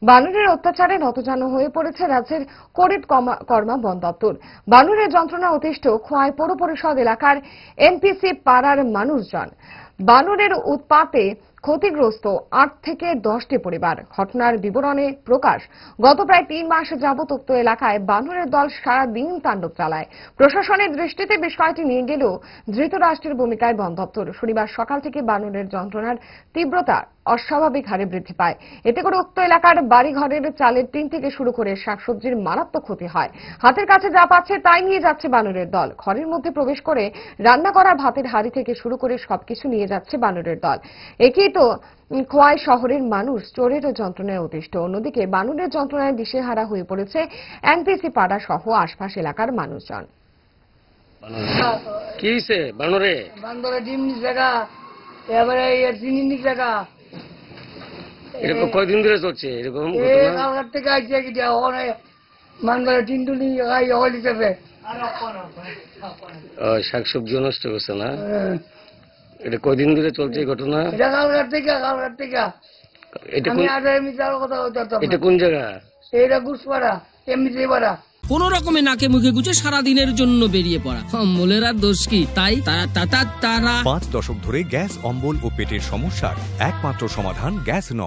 বানরের অত্যাচারে নতজানু হয়ে পড়েছে রাজ্যের কোরিড কর্মা বন দপ্তর। বানরের যন্ত্রণা অতিষ্ঠ খোয়াই পৌর পরিষদ এলাকার এমপিসি পাড়ার মানুষজন। বানরের উৎপাতে ক্ষতিগ্রস্ত 8 থেকে 10টি পরিবার। ঘটনার বিবরণে প্রকাশ, গত প্রায় 3 মাস যাবত উক্ত এলাকায় বানরের দল সারা দিন তাণ্ডব চালায়। প্রশাসনের দৃষ্টিতে বিষয়টি নিয়ে গেলেও ধৃতরাষ্ট্রের ভূমিকায় বন দপ্তর। শনিবার সকাল থেকে বানরের যন্ত্রণার তীব্রতা অস্বাভাবিক হারে বৃদ্ধি পায়। এতে করে উক্ত এলাকার বাড়িঘরের চালের টিন থেকে শুরু করে শাকসবজির মারাত্মক ক্ষতি হয়। হাতের কাছে যা পাচ্ছে তাই নিয়ে যাচ্ছে বানরের দল। ঘরের মধ্যে প্রবেশ করে রান্না করা ভাতের হাঁড়ি থেকে শুরু করে সবকিছু নিয়ে যাচ্ছে বানরের দল। একই তো খোয়াই শহরের মানুষ চোরের যন্ত্রণায় অতিষ্ঠ। অন্যদিকে বানরের যন্ত্রণায় দিশেহারা হয়ে পড়েছে এনপিসি পাড়া সহ আশপাশ এলাকার মানুষজন। কি হইছে বানরে? বান্দরে ডিম নি জায়গা, এবারে চিনি নি জায়গা। এরকম কয়দিন ধরে চলছে এরকম ঘটনা? কালকার থেকে আইছে কি দেওয়া অনেক বান্দরে টিন্ডুলি হলি যাবে। শাকসবজি নষ্ট করছে না? এটা কয়দিন ধরে চলছে এই ঘটনা? এটা কালকার থেকে এটা আমি আর মিটার কথা হইতাম। এটা কোন জায়গা? এটা গুসপাড়া, এমনি পাড়া। কোন রকমে নাকে মুখে গুজে সারাদিনের জন্য বেরিয়ে পড়া। অম্বলের আর দোষ কি? তাই তারা 5 দশক ধরে গ্যাস, অম্বল ও পেটের সমস্যার একমাত্র সমাধান গ্যাস নল।